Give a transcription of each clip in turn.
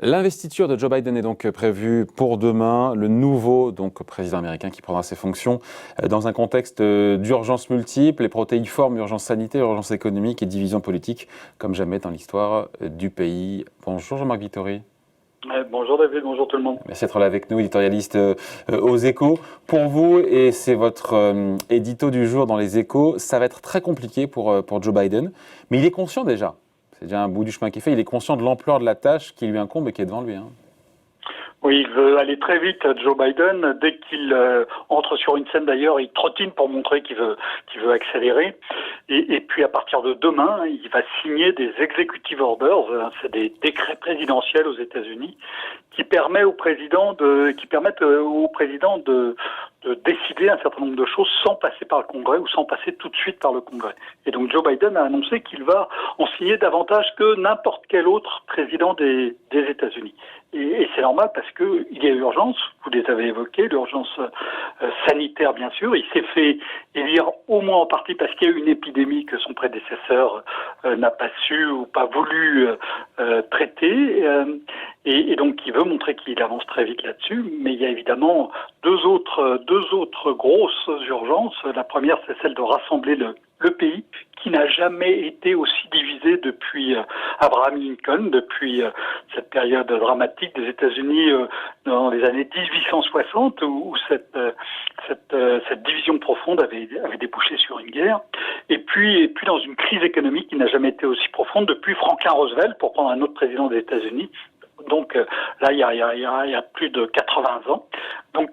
L'investiture de Joe Biden est donc prévue pour demain, le nouveau président américain qui prendra ses fonctions dans un contexte d'urgence multiple, les protéiformes, urgence sanitaire, urgence économique et division politique, comme jamais dans l'histoire du pays. Bonjour Jean-Marc Vittori. Bonjour David, bonjour tout le monde. Merci d'être là avec nous, éditorialiste aux Échos. Pour vous, et c'est votre édito du jour dans les Échos, ça va être très compliqué pour Joe Biden, mais il est conscient déjà. C'est déjà un bout du chemin qui est fait. Il est conscient de l'ampleur de la tâche qui lui incombe et qui est devant lui. Oui, il veut aller très vite, Joe Biden. Dès qu'il entre sur une scène, d'ailleurs, il trottine pour montrer qu'il veut accélérer. Et puis à partir de demain, il va signer des executive orders, c'est des décrets présidentiels aux États-Unis, qui permettent au président de décider un certain nombre de choses sans passer par le Congrès ou sans passer tout de suite par le Congrès. Et donc Joe Biden a annoncé qu'il va en signer davantage que n'importe quel autre président des États-Unis. Et c'est normal parce que il y a urgence, vous les avez évoqués, l'urgence sanitaire bien sûr. Il s'est fait élire au moins en partie parce qu'il y a eu une épidémie que son prédécesseur n'a pas su ou pas voulu traiter. Et donc il veut montrer qu'il avance très vite là-dessus, mais il y a évidemment deux autres grosses urgences. La première, c'est celle de rassembler le pays, qui n'a jamais été aussi divisé depuis Abraham Lincoln, depuis cette période dramatique des États-Unis dans les années 1860, où cette division profonde avait débouché sur une guerre. Et puis dans une crise économique qui n'a jamais été aussi profonde depuis Franklin Roosevelt, pour prendre un autre président des États-Unis. Donc là, il y a plus de 80 ans. Donc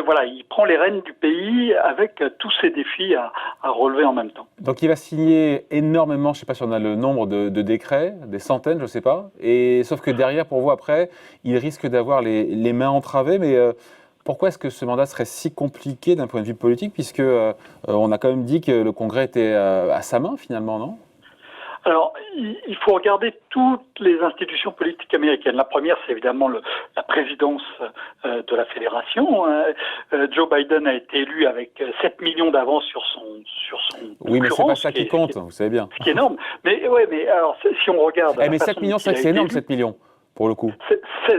voilà, il prend les rênes du pays avec tous ces défis à relever en même temps. Donc il va signer énormément, je ne sais pas si on a le nombre de décrets, des centaines, je ne sais pas. Et sauf que derrière, pour vous, après, il risque d'avoir les mains entravées. Mais pourquoi est-ce que ce mandat serait si compliqué d'un point de vue politique, puisque on a quand même dit que le Congrès était à sa main finalement, non ? Alors, il faut regarder toutes les institutions politiques américaines. La première, c'est évidemment la présidence de la fédération. Joe Biden a été élu avec 7 millions d'avance sur son oui, mais c'est pas ça qui compte, vous savez bien. Ce qui est énorme. Mais alors, si on regarde... mais 7 millions, c'est énorme, 7 millions. Pour le coup.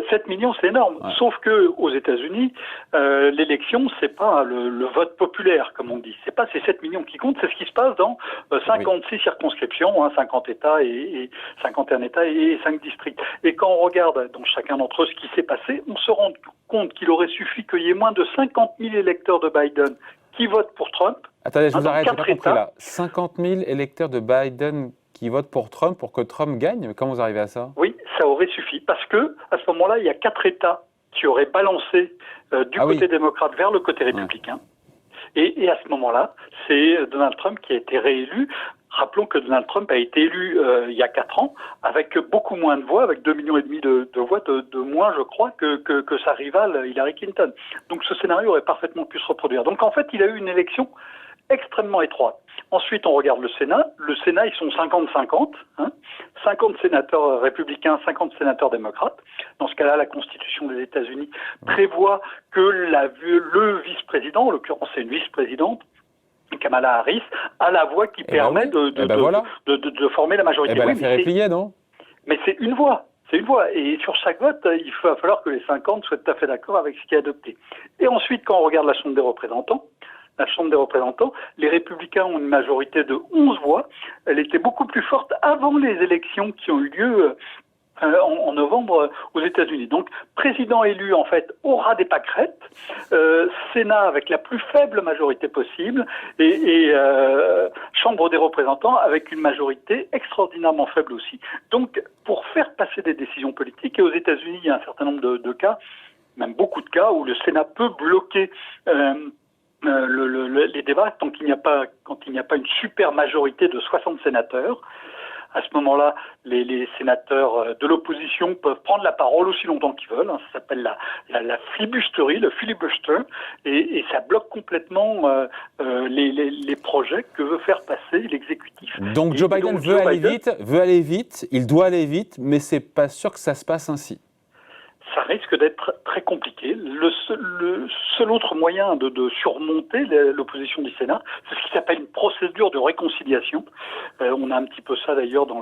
7 millions, c'est énorme. Ouais. Sauf que aux États-Unis, l'élection, c'est pas le vote populaire, comme on dit. C'est pas ces 7 millions qui comptent, c'est ce qui se passe dans 56 circonscriptions, 50 États et 51 États et 5 districts. Et quand on regarde dans chacun d'entre eux ce qui s'est passé, on se rend compte qu'il aurait suffi qu'il y ait moins de 50 000 électeurs de Biden qui votent pour Trump. Attendez, je vous arrête, j'ai pas compris là. 50 000 électeurs de Biden qui votent pour Trump pour que Trump gagne. Comment vous arrivez à ça ? Oui, ça aurait suffi parce que à ce moment-là, il y a 4 États qui auraient balancé du côté démocrate vers le côté républicain. Ouais. Et à ce moment-là, c'est Donald Trump qui a été réélu. Rappelons que Donald Trump a été élu il y a 4 ans avec beaucoup moins de voix, avec 2,5 millions de voix de moins, je crois, que sa rivale Hillary Clinton. Donc ce scénario aurait parfaitement pu se reproduire. Donc en fait, il a eu une élection extrêmement étroite. Ensuite, on regarde le Sénat. Le Sénat, ils sont 50-50. 50 sénateurs républicains, 50 sénateurs démocrates. Dans ce cas-là, la Constitution des États-Unis prévoit que le vice-président, en l'occurrence c'est une vice-présidente, Kamala Harris, a la voix qui permet de former la majorité. Elle a fait replier, non ? Mais c'est une voix. C'est une voix. Et sur chaque vote, il va falloir que les 50 soient tout à fait d'accord avec ce qui est adopté. Et ensuite, quand on regarde la Chambre des représentants, les républicains ont une majorité de 11 voix. Elle était beaucoup plus forte avant les élections qui ont eu lieu en novembre aux États-Unis. Donc, président élu, en fait, aura des pâquerettes, Sénat avec la plus faible majorité possible, et Chambre des représentants avec une majorité extraordinairement faible aussi. Donc, pour faire passer des décisions politiques, et aux États-Unis, il y a un certain nombre de cas, même beaucoup de cas, où le Sénat peut bloquer les débats quand il n'y a pas une super majorité de 60 sénateurs. À ce moment-là, les sénateurs de l'opposition peuvent prendre la parole aussi longtemps qu'ils veulent. Ça s'appelle la flibusterie, le filibuster, et ça bloque complètement les projets que veut faire passer l'exécutif. Donc Joe Biden veut aller vite, il doit aller vite, mais c'est pas sûr que ça se passe ainsi. ça risque d'être très compliqué. Le seul autre moyen de surmonter l'opposition du Sénat, c'est ce qui s'appelle une procédure de réconciliation. On a un petit peu ça d'ailleurs dans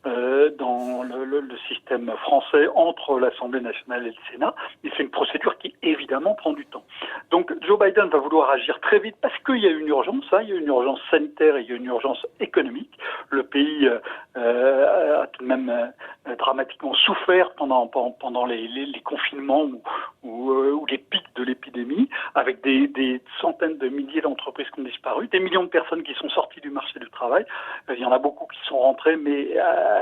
le système français entre l'Assemblée nationale et le Sénat. Et c'est une procédure qui évidemment prend du temps. Donc Joe Biden va vouloir agir très vite parce qu'il y a une urgence. Il y a une urgence sanitaire et il y a une urgence économique. Le pays a tout de même dramatiquement souffert pendant les confinements ou les pics de l'épidémie, avec des centaines de milliers d'entreprises qui ont disparu, des millions de personnes qui sont sorties du marché du travail. Il y en a beaucoup qui sont rentrés, mais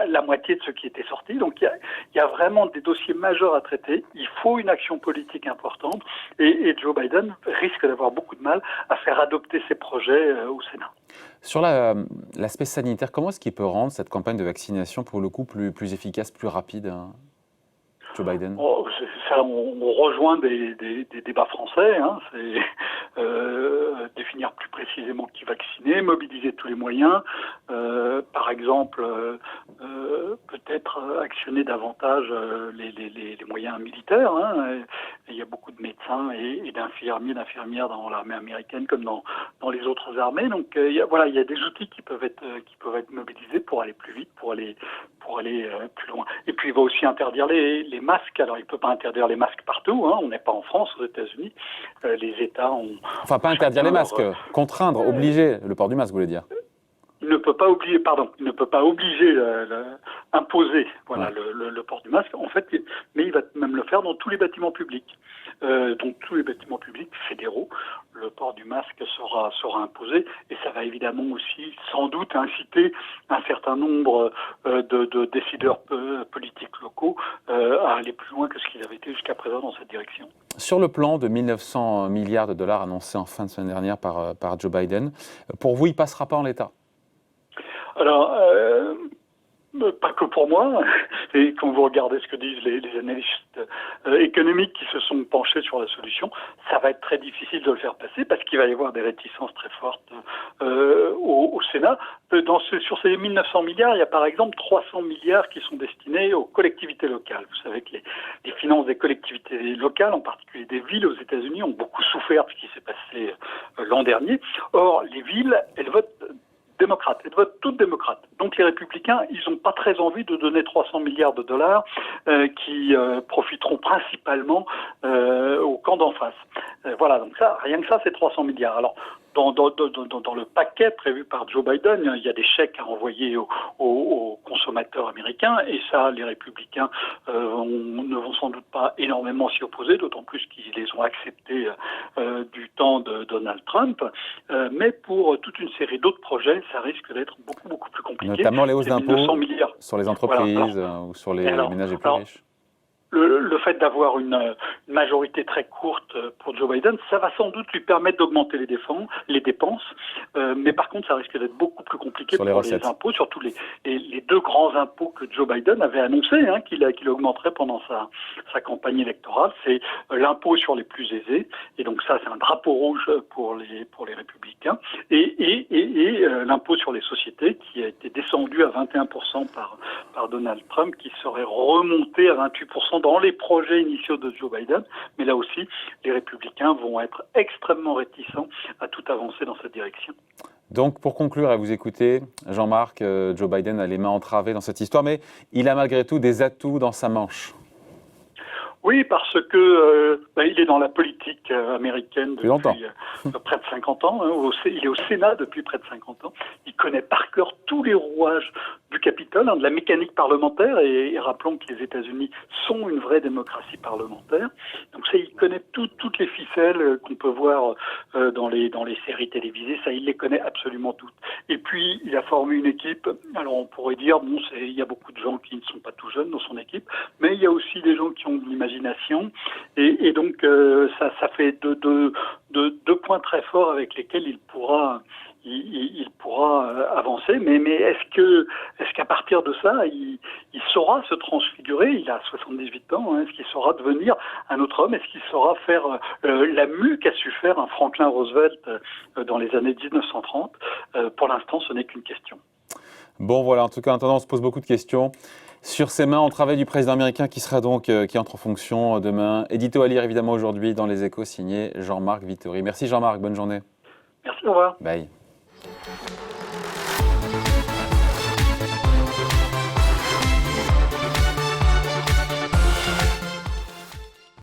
la moitié de ceux qui étaient sortis. Donc il y a vraiment des dossiers majeurs à traiter. Il faut une action politique importante et Joe Biden risque d'avoir beaucoup de mal à faire adopter ses projets au Sénat. Sur l'aspect sanitaire, comment est-ce qu'il peut rendre cette campagne de vaccination, pour le coup, plus efficace, plus rapide, hein, Joe Biden? On rejoint des débats français, c'est définir plus précisément qui vacciner, mobiliser tous les moyens, par exemple peut-être actionner davantage les moyens militaires. Il y a beaucoup de médecins et d'infirmières dans l'armée américaine comme dans les autres armées. Donc il y a des outils qui peuvent être mobilisés pour aller plus vite, pour aller plus loin. Et puis il va aussi interdire les masques. Alors il ne peut pas interdire les masques partout. On n'est pas en France, aux États-Unis. Les États ont... Enfin, pas interdire les masques, contraindre, obliger le port du masque, vous voulez dire? Il ne peut pas obliger, imposer le port du masque, en fait, mais il va même le faire dans tous les bâtiments publics. Donc tous les bâtiments publics fédéraux, le port du masque sera imposé et ça va évidemment aussi sans doute inciter un certain nombre de décideurs politiques locaux à aller plus loin que ce qu'ils avaient été jusqu'à présent dans cette direction. Sur le plan de 1 900 milliards de dollars annoncé en fin de semaine dernière par Joe Biden, pour vous, il ne passera pas en l'état? Alors, pas que pour moi. Et quand vous regardez ce que disent les analystes économiques qui se sont penchés sur la solution, ça va être très difficile de le faire passer parce qu'il va y avoir des réticences très fortes au Sénat. Sur ces 1 900 milliards, il y a par exemple 300 milliards qui sont destinés aux collectivités locales. Vous savez que les finances des collectivités locales, en particulier des villes aux États-Unis, ont beaucoup souffert de ce qui s'est passé l'an dernier. Or, les villes, elles votent démocrates, elles votent toutes démocrates. Donc les républicains, ils n'ont pas très envie de donner 300 milliards de dollars qui profiteront principalement au camp d'en face. Voilà, donc ça, rien que ça, c'est 300 milliards. Alors, dans le paquet prévu par Joe Biden, il y a des chèques à envoyer aux consommateurs américains et ça, les républicains ne vont sans doute pas énormément s'y opposer, d'autant plus qu'ils les ont acceptés du temps de Donald Trump. Mais pour toute une série d'autres projets, ça risque d'être beaucoup plus compliqué. Notamment les hausses d'impôts sur les entreprises ou sur les ménages les plus riches. Le fait d'avoir une majorité très courte pour Joe Biden, ça va sans doute lui permettre d'augmenter les dépenses, mais par contre, ça risque d'être beaucoup plus compliqué pour les impôts, surtout les deux grands impôts que Joe Biden avait annoncé qu'il augmenterait pendant sa campagne électorale. C'est l'impôt sur les plus aisés, et donc ça, c'est un drapeau rouge pour les républicains, et l'impôt sur les sociétés qui a été descendu à 21% par Donald Trump, qui serait remonté à 28% dans les projets initiaux de Joe Biden, mais là aussi, les républicains vont être extrêmement réticents à tout avancer dans cette direction. Donc, pour conclure, à vous écouter, Jean-Marc, Joe Biden a les mains entravées dans cette histoire, mais il a malgré tout des atouts dans sa manche. Oui, parce que il est dans la politique américaine depuis près de 50 ans. Il est au Sénat depuis près de 50 ans. Il connaît par cœur tous les rouages du Capitole, de la mécanique parlementaire. Et rappelons que les États-Unis sont une vraie démocratie parlementaire. Donc ça, il connaît toutes les ficelles qu'on peut voir dans les séries télévisées. Ça, il les connaît absolument toutes. Et puis, il a formé une équipe. Alors, on pourrait dire, il y a beaucoup de gens qui ne sont pas tout jeunes dans son équipe, mais il y a aussi des gens qui ont de l'imagination. Et donc ça fait deux points très forts avec lesquels il pourra avancer. Mais est-ce qu'à partir de ça, il saura se transfigurer? Il a 78 ans. Est-ce qu'il saura devenir un autre homme? Est-ce qu'il saura faire la mue qu'a su faire un Franklin Roosevelt dans les années 1930? Pour l'instant, ce n'est qu'une question. Bon, voilà. En tout cas, en attendant, on se pose beaucoup de questions. sur ces mains entravées du président américain qui entre en fonction demain. Édito à lire évidemment aujourd'hui dans Les Échos, signé Jean-Marc Vittori. Merci Jean-Marc, bonne journée. Merci, au revoir. Bye.